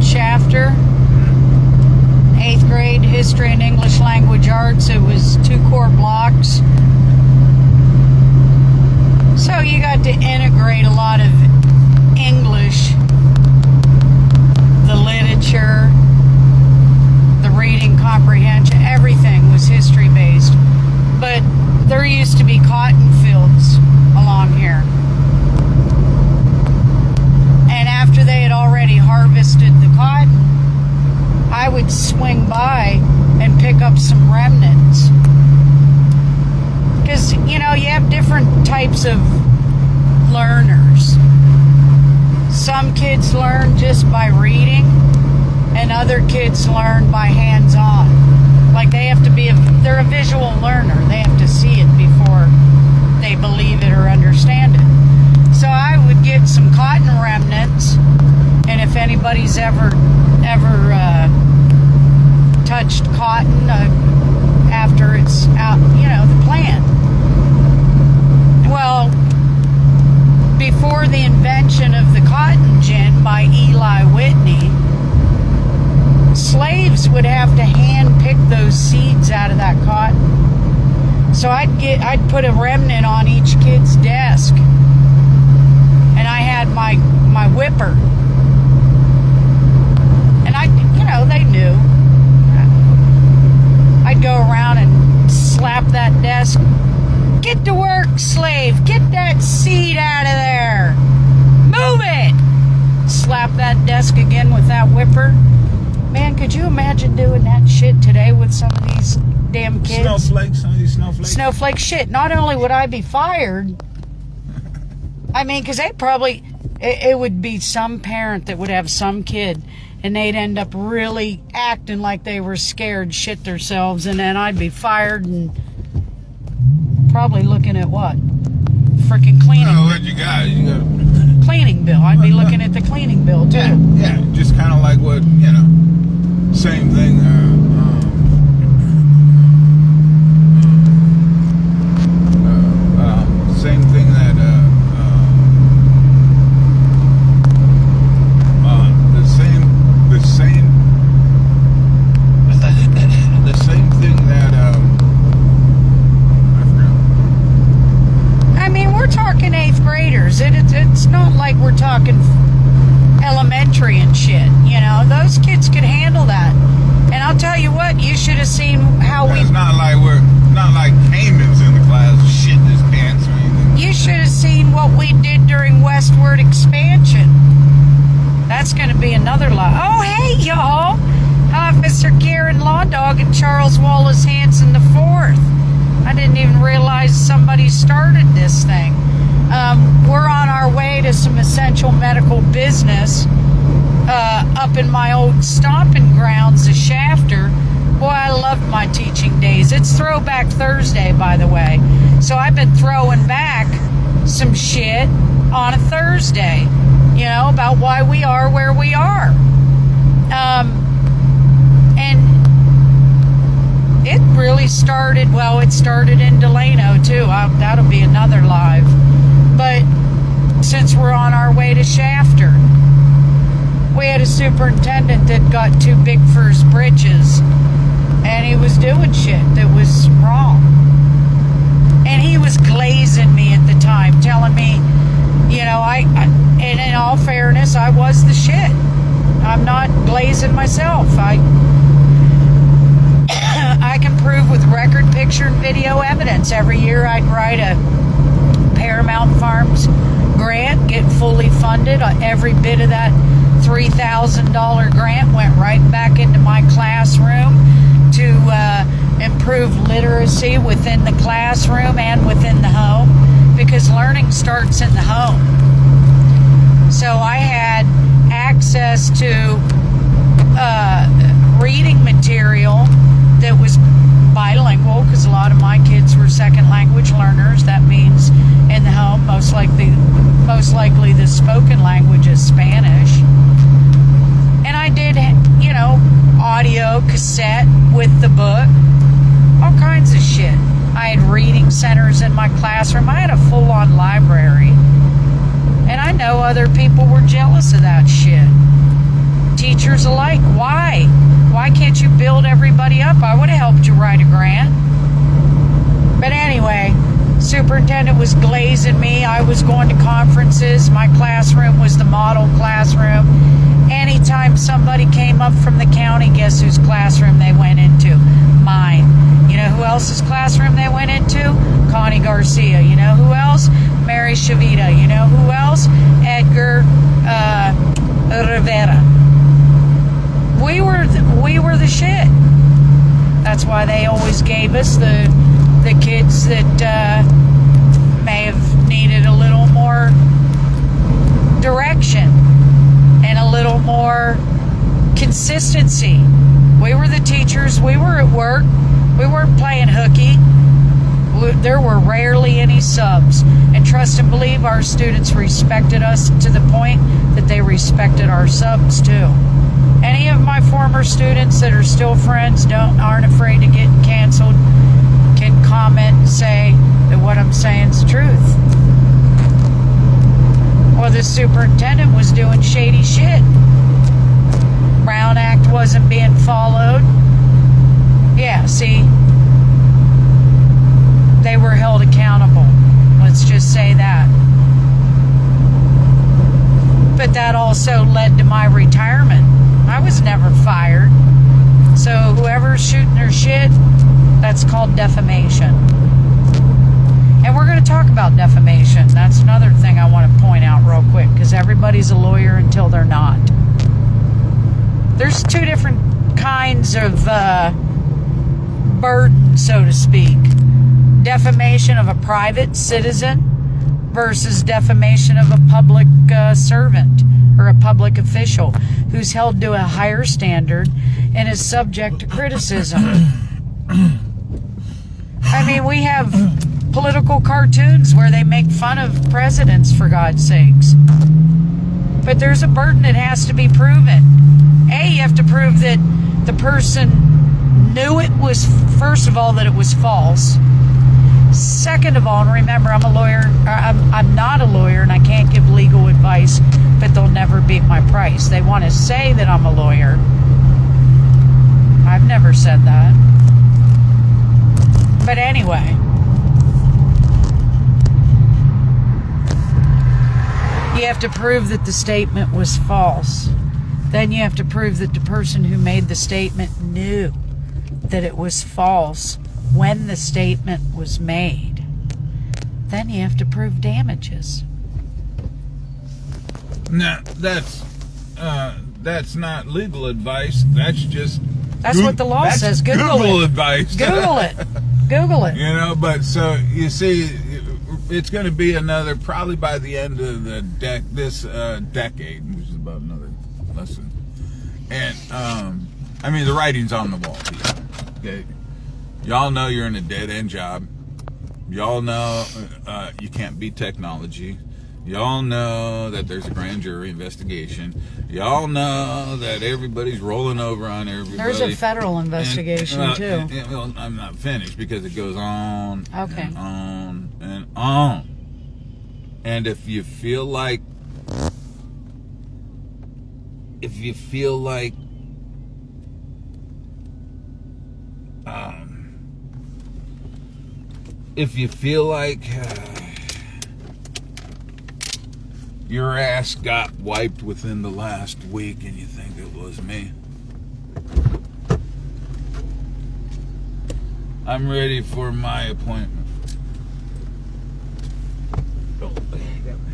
Shafter. 8th grade, history and English language arts. It was 2 core blocks. So you got to integrate a lot of English, the literature, the reading comprehension, everything was history based. But there used to be cotton fields along here. And after they had already harvested the cotton, I would swing by and pick up some remnants. Because, you know, you have different types of learners. Some kids learn just by reading, and other kids learn by hands-on. Like they're a visual learner. They have to see it before they believe it or understand it. So I would get some cotton remnants, and if anybody's ever touched cotton after it's out, you know, the plant. Well, before the invention of the cotton gin by Eli Whitney, slaves would have to hand pick those seeds out of that cotton. So I'd put a remnant on each kid's desk, and I had my whipper, and they knew. I'd go around and slap that desk. Get to work, slave. Get that seed out of there. Move it. Slap that desk again with that whipper. Man, could you imagine doing that shit today with some of these damn kids? Snowflakes, some of these snowflakes. Snowflake shit. Not only would I be fired, I mean, because it would be some parent that would have some kid, and they'd end up really acting like they were scared shit themselves, and then I'd be fired and probably looking at what? Freaking cleaning. Oh, what you got? Cleaning bill. I'd be looking at the cleaning bill, too. Yeah, just kind of like what, you know, same thing. Same thing that the same thing that I forgot. I mean, we're talking 8th graders. It's not like we're talking elementary and shit. You know, those kids could handle that. And I'll tell you what, you should have seen how It's not like Cayman's in the class shitting his pants or anything. You should have seen what we did during westward expansion. That's going to be another lie. Oh, hey, y'all. Hi, Mr. Karen Law Dog and Charles Wallace Hanson IV. I didn't even realize somebody started this thing. We're on our way to some essential medical business up in my old stomping grounds, the Shafter. Boy, I loved my teaching days. It's Throwback Thursday, by the way. So I've been throwing back some shit on a Thursday, you know, about why we are where we are. And it really started, it started in Delano, too. That'll be another live. But since we're on our way to Shafter, we had a superintendent that got too big for his britches, and he was doing shit that was wrong. And he was glazing me at the time, telling me, you know, and in all fairness, I was the shit. I'm not glazing myself. I can prove with record, picture, and video evidence. Every year I'd write a Paramount Farms grant, get fully funded. Every bit of that $3,000 grant went right back into my classroom to improve literacy within the classroom and within the home, because learning starts in the home. So I had access to reading material that was bilingual, because a lot of my kids were second language learners. That means in the home, most likely the spoken language is Spanish. And I did, you know, audio cassette with the book, all kinds of shit. I had reading centers in my classroom. I had a full-on library. And I know other people were jealous of that shit. teachers alike. Why? Why can't you build everybody up? I would have helped you write a grant. But anyway, superintendent was glazing me. I was going to conferences. My classroom was the model classroom. Anytime somebody came up from the county, guess whose classroom they went into? Mine. You know who else's classroom they went into? Connie Garcia. You know who else? Mary Shavita. You know who else? Edgar Rivera. We were the shit. That's why they always gave us the kids that may have needed a little more direction and a little more consistency. We were the teachers. We were at work. We weren't playing hooky. There were rarely any subs. And trust and believe our students respected us to the point that they respected our subs too. Any of my former students that are still friends aren't afraid to get canceled can comment and say that what I'm saying is the truth. Well, the superintendent was doing shady shit. Brown Act wasn't being followed. Yeah, see, they were held accountable. Let's just say that. But that also led to my retirement. I was never fired. So whoever's shooting their shit, that's called defamation. And we're going to talk about defamation. That's another thing I want to point out real quick, because everybody's a lawyer until they're not. There's two different kinds of burden, so to speak. Defamation of a private citizen versus defamation of a public servant or a public official who's held to a higher standard and is subject to criticism. I mean, we have political cartoons where they make fun of presidents, for God's sakes. But there's a burden that has to be proven. A, you have to prove that the person knew it was, first of all, that it was false. Second of all, and remember, I'm a lawyer. I'm not a lawyer, and I can't give legal advice, but they'll never beat my price. They want to say that I'm a lawyer. I've never said that. But anyway, you have to prove that the statement was false. Then you have to prove that the person who made the statement knew that it was false when the statement was made. Then you have to prove damages. Now, that's not legal advice. That's just... That's what the law says. Google it. Advice. Google it. Google it. You know, but so, you see, it's going to be another, probably by the end of the this decade, which is about another lesson. And, I mean, the writing's on the wall, people. Okay? Y'all know you're in a dead-end job. Y'all know you can't beat technology. Y'all know that there's a grand jury investigation. Y'all know that everybody's rolling over on everybody. There's a federal investigation, too. Well, I'm not finished because it goes on and on and on. And if you feel like if you feel like your ass got wiped within the last week and you think it was me, I'm ready for my appointment. Oh, I got my